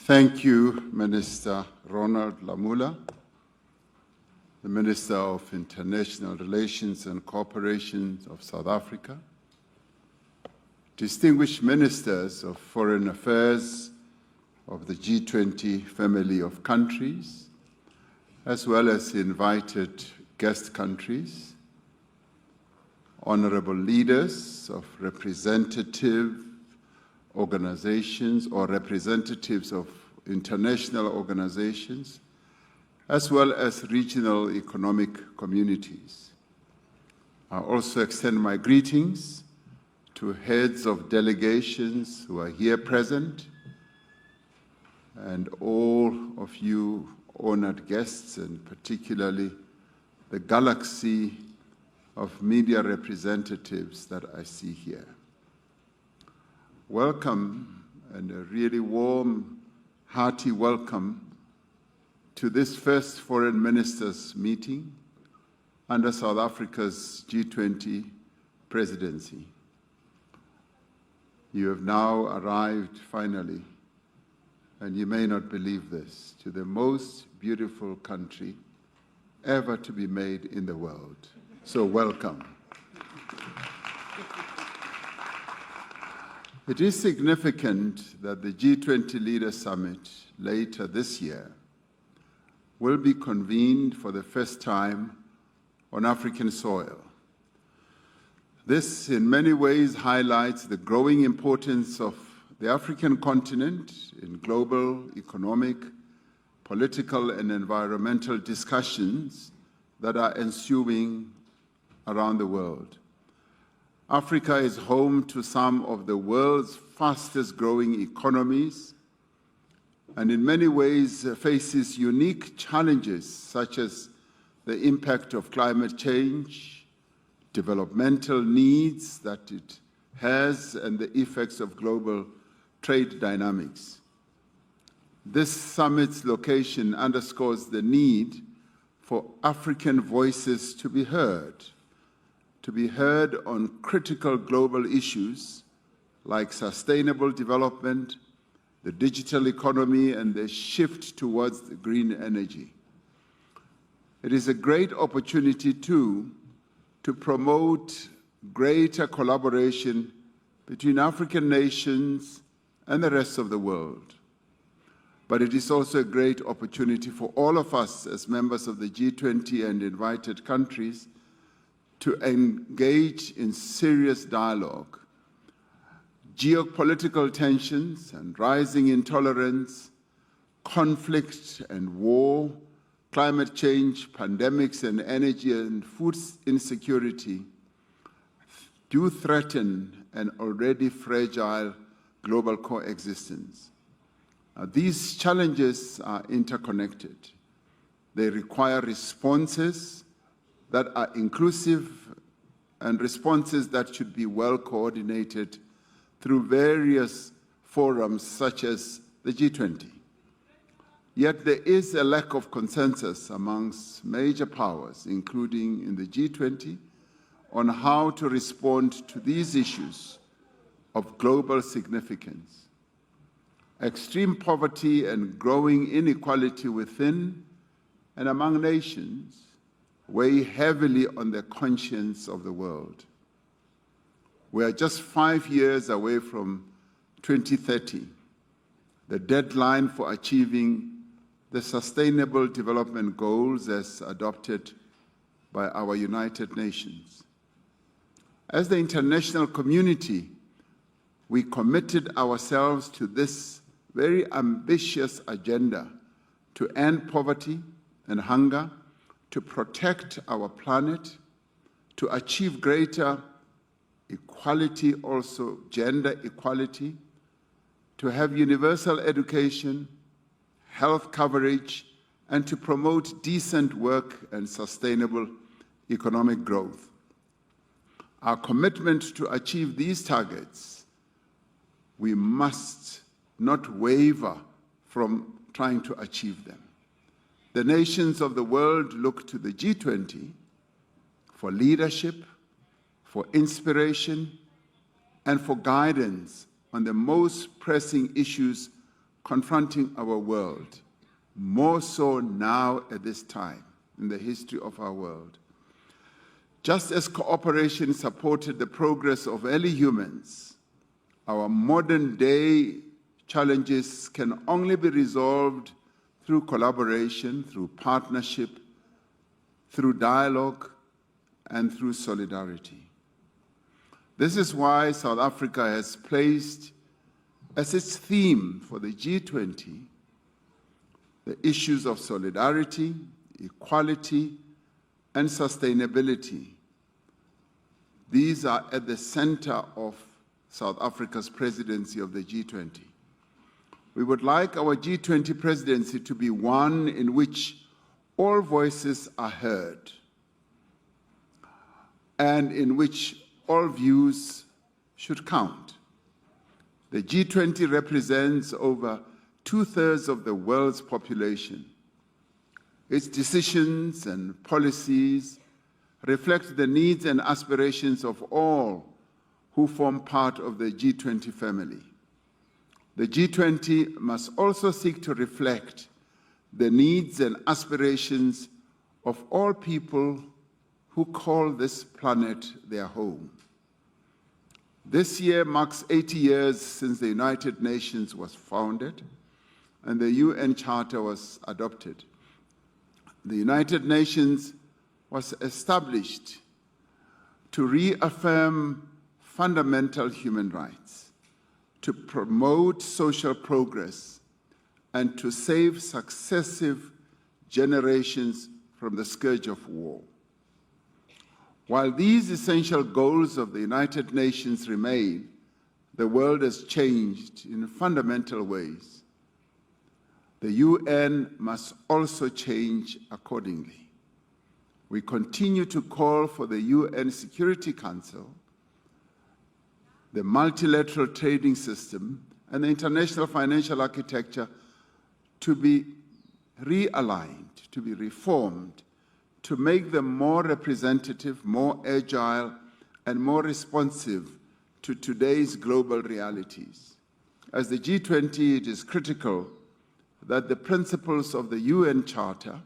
Thank you, Minister Ronald Lamula, the Minister of International Relations and Cooperation of South Africa, distinguished ministers of foreign affairs of the G20 family of countries, as well as invited guest countries, honorable leaders of representative organizations or representatives of international organizations, as well as regional economic communities. I also extend my greetings to heads of delegations who are here present, and all of you honored guests, and particularly the galaxy of media representatives that I see here. Welcome, and a really warm, hearty welcome to this first Foreign Ministers meeting under South Africa's G20 presidency. You have now arrived finally, and you may not believe this, to the most beautiful country ever to be made in the world. So welcome. It is significant that the G20 Leaders Summit later this year will be convened for the first time on African soil. This in many ways highlights the growing importance of the African continent in global economic, political, and environmental discussions that are ensuing around the world. Africa is home to some of the world's fastest growing economies, and in many ways faces unique challenges such as the impact of climate change, developmental needs that it has, and the effects of global trade dynamics. This summit's location underscores the need for African voices to be heard on critical global issues like sustainable development, the digital economy, and the shift towards the green energy. It is a great opportunity, too, to promote greater collaboration between African nations and the rest of the world. But it is also a great opportunity for all of us as members of the G20 and invited countries to engage in serious dialogue. Geopolitical tensions and rising intolerance, conflict and war, climate change, pandemics, and energy and food insecurity do threaten an already fragile global coexistence. These challenges are interconnected. They require responses that are inclusive and responses that should be well coordinated through various forums such as the G20. Yet there is a lack of consensus amongst major powers, including in the G20, on how to respond to these issues of global significance. Extreme poverty and growing inequality within and among nations weigh heavily on the conscience of the world. We are just 5 years away from 2030, the deadline for achieving the Sustainable Development Goals as adopted by our United Nations. As the international community, we committed ourselves to this very ambitious agenda to end poverty and hunger, to protect our planet, to achieve greater equality, also gender equality, to have universal education, health coverage, and to promote decent work and sustainable economic growth. Our commitment to achieve these targets, we must not waver from trying to achieve them. The nations of the world look to the G20 for leadership, for inspiration, and for guidance on the most pressing issues confronting our world, more so now at this time in the history of our world. Just as cooperation supported the progress of early humans, our modern-day challenges can only be resolved through collaboration, through partnership, through dialogue, and through solidarity. This is why South Africa has placed as its theme for the G20 the issues of solidarity, equality, and sustainability. These are at the center of South Africa's presidency of the G20. We would like our G20 presidency to be one in which all voices are heard and in which all views should count. The G20 represents over 2/3 of the world's population. Its decisions and policies reflect the needs and aspirations of all who form part of the G20 family. The G20 must also seek to reflect the needs and aspirations of all people who call this planet their home. This year marks 80 years since the United Nations was founded and the UN Charter was adopted. The United Nations was established to reaffirm fundamental human rights, to promote social progress, and to save successive generations from the scourge of war. While these essential goals of the United Nations remain, the world has changed in fundamental ways. The UN must also change accordingly. We continue to call for the UN Security Council, the multilateral trading system, and the international financial architecture to be realigned, to be reformed, to make them more representative, more agile, and more responsive to today's global realities. As the G20, it is critical that the principles of the UN Charter,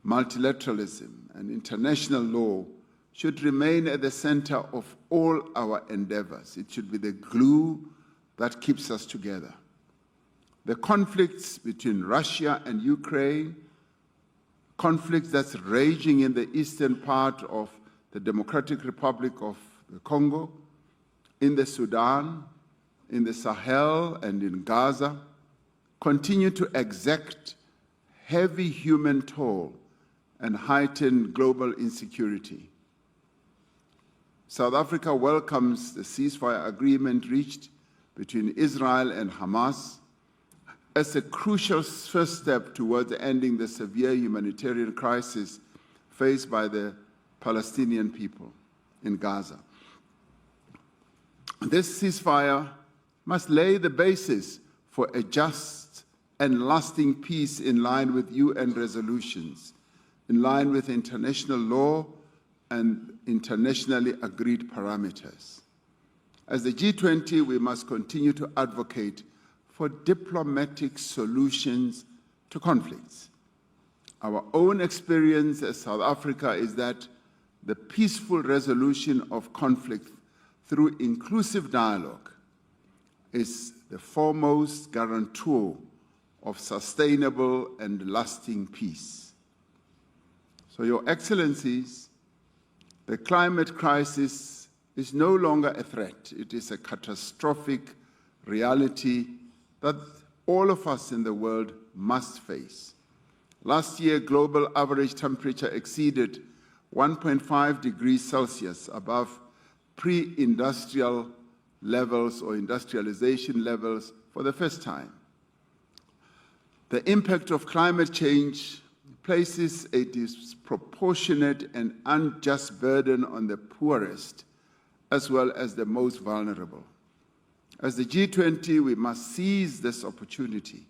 multilateralism, and international law should remain at the center of all our endeavors. It should be the glue that keeps us together. The conflicts between Russia and Ukraine, conflicts that's raging in the eastern part of the Democratic Republic of the Congo, in the Sudan, in the Sahel, and in Gaza, continue to exact heavy human toll and heighten global insecurity. South Africa welcomes the ceasefire agreement reached between Israel and Hamas as a crucial first step towards ending the severe humanitarian crisis faced by the Palestinian people in Gaza. This ceasefire must lay the basis for a just and lasting peace in line with UN resolutions, in line with international law and internationally agreed parameters. As the G20, we must continue to advocate for diplomatic solutions to conflicts. Our own experience as South Africa is that the peaceful resolution of conflict through inclusive dialogue is the foremost guarantor of sustainable and lasting peace. So, Your Excellencies, the climate crisis is no longer a threat. It is a catastrophic reality that all of us in the world must face. Last year, global average temperature exceeded 1.5 degrees Celsius above pre-industrial levels or industrialization levels for the first time. The impact of climate change places a disproportionate and unjust burden on the poorest as well as the most vulnerable. As the G20, we must seize this opportunity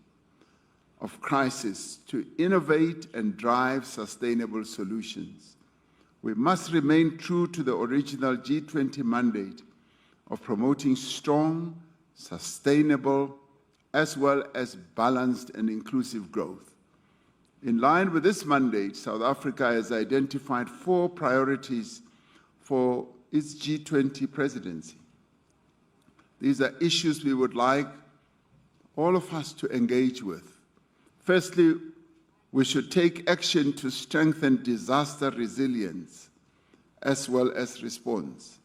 of crisis to innovate and drive sustainable solutions. We must remain true to the original G20 mandate of promoting strong, sustainable, as well as balanced and inclusive growth. In line with this mandate, South Africa has identified 4 priorities for its G20 presidency. These are issues we would like all of us to engage with. Firstly, we should take action to strengthen disaster resilience as well as response.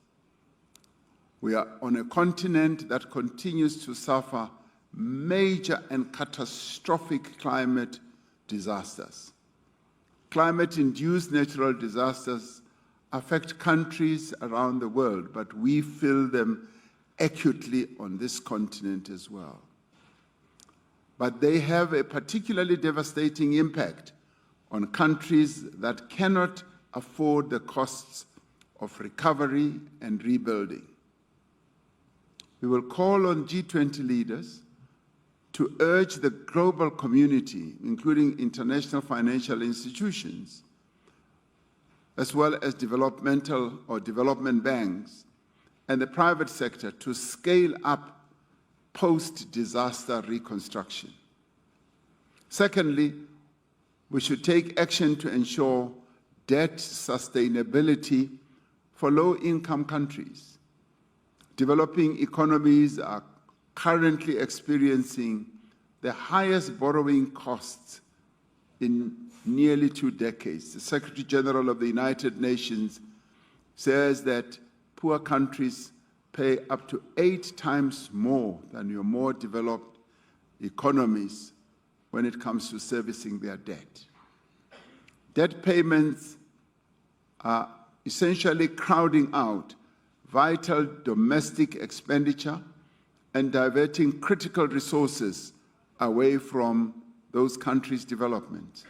We are on a continent that continues to suffer major and catastrophic climate disasters. Climate-induced natural disasters affect countries around the world, but we feel them acutely on this continent as well. But they have a particularly devastating impact on countries that cannot afford the costs of recovery and rebuilding. We will call on G20 leaders to urge the global community, including international financial institutions, as well as developmental or development banks, and the private sector to scale up post-disaster reconstruction. Secondly, we should take action to ensure debt sustainability for low-income countries. Developing economies are currently experiencing the highest borrowing costs in nearly 2 decades. The Secretary General of the United Nations says that poor countries pay up to 8 times more than your more developed economies when it comes to servicing their debt. Debt payments are essentially crowding out vital domestic expenditure and diverting critical resources away from those countries' development.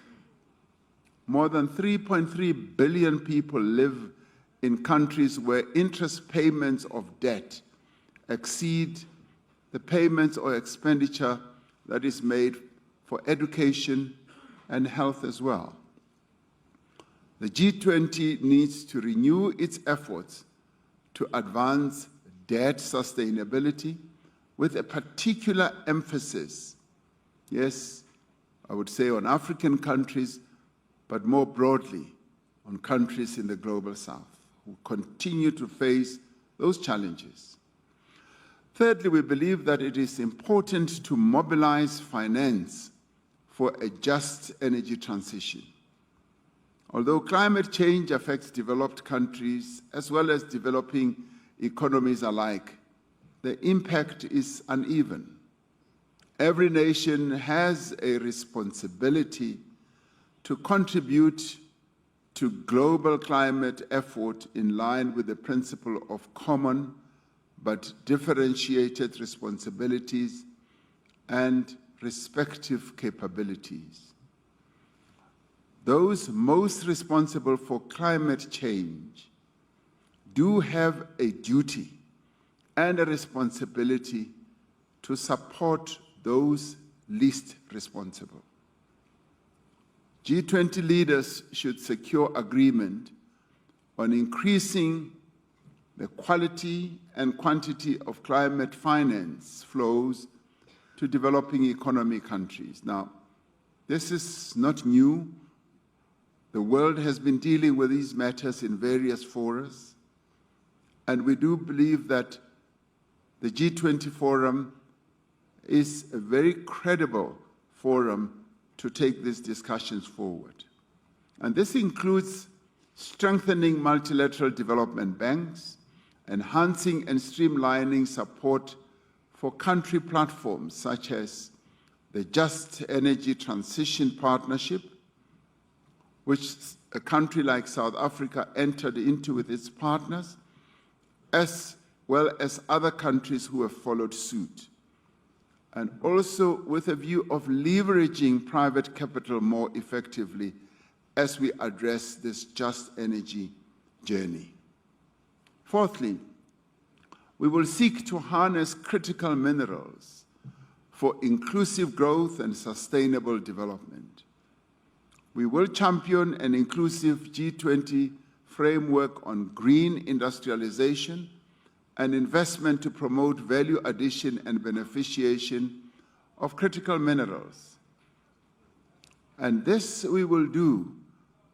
More than 3.3 billion people live in countries where interest payments of debt exceed the payments or expenditure that is made for education and health as well. The G20 needs to renew its efforts to advance debt sustainability with a particular emphasis, yes, I would say on African countries, but more broadly on countries in the global south who continue to face those challenges. Thirdly, we believe that it is important to mobilize finance for a just energy transition. Although climate change affects developed countries as well as developing economies alike, the impact is uneven. Every nation has a responsibility to contribute to global climate effort in line with the principle of common but differentiated responsibilities and respective capabilities. Those most responsible for climate change do have a duty and a responsibility to support those least responsible. G20 leaders should secure agreement on increasing the quality and quantity of climate finance flows to developing economy countries. Now, this is not new. The world has been dealing with these matters in various forums, and we do believe that the G20 forum is a very credible forum to take these discussions forward. And this includes strengthening multilateral development banks, enhancing and streamlining support for country platforms such as the Just Energy Transition Partnership, which a country like South Africa entered into with its partners, as well as other countries who have followed suit, and also with a view of leveraging private capital more effectively as we address this just energy journey. Fourthly, we will seek to harness critical minerals for inclusive growth and sustainable development. We will champion an inclusive G20 framework on green industrialization and investment to promote value addition and beneficiation of critical minerals. And this we will do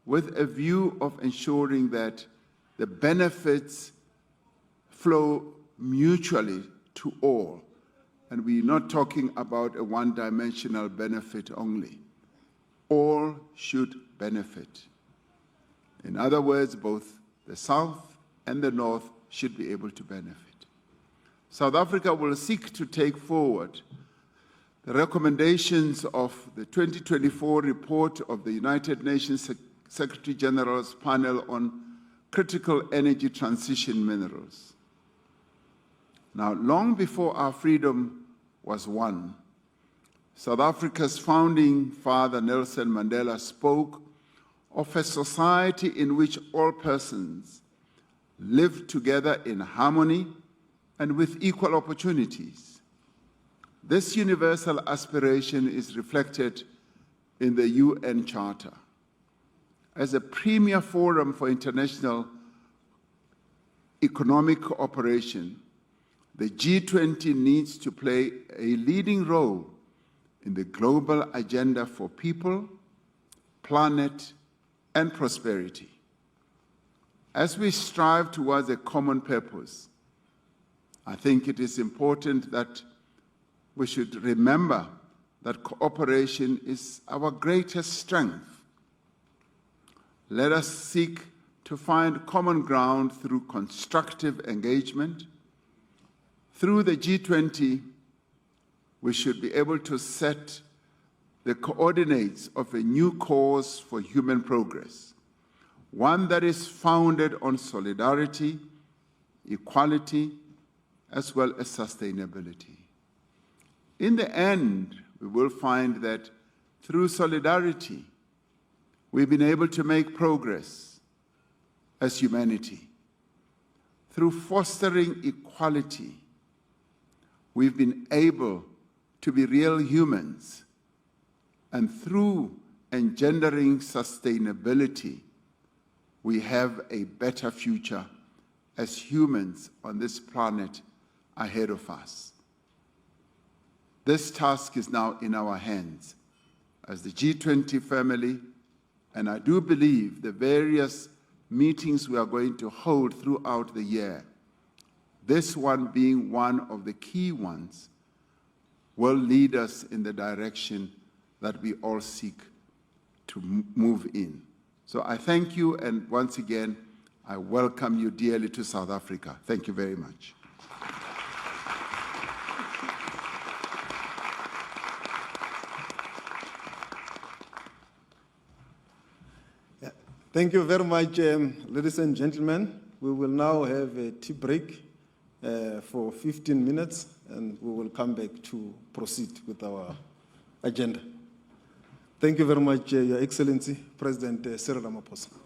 with a view of ensuring that the benefits flow mutually to all. And we're not talking about a one-dimensional benefit only. All should benefit. In other words, both the South and the North should be able to benefit. South Africa will seek to take forward the recommendations of the 2024 report of the United Nations Secretary General's panel on critical energy transition minerals. Now, long before our freedom was won, South Africa's founding father, Nelson Mandela, spoke of a society in which all persons live together in harmony and with equal opportunities. This universal aspiration is reflected in the UN Charter. As a premier forum for international economic cooperation, the G20 needs to play a leading role in the global agenda for people, planet, and prosperity. As we strive towards a common purpose, I think it is important that we should remember that cooperation is our greatest strength. Let us seek to find common ground through constructive engagement. Through the G20, we should be able to set the coordinates of a new course for human progress, one that is founded on solidarity, equality, as well as sustainability. In the end, we will find that through solidarity, we've been able to make progress as humanity. Through fostering equality, we've been able to be real humans. And through engendering sustainability, we have a better future as humans on this planet ahead of us. This task is now in our hands as the G20 family, and I do believe the various meetings we are going to hold throughout the year, this one being one of the key ones, will lead us in the direction that we all seek to move in. So I thank you, and once again, I welcome you dearly to South Africa. Thank you very much. Thank you very much, ladies and gentlemen. We will now have a tea break for 15 minutes, and we will come back to proceed with our agenda. Thank you very much, Your Excellency, President Cyril Ramaphosa.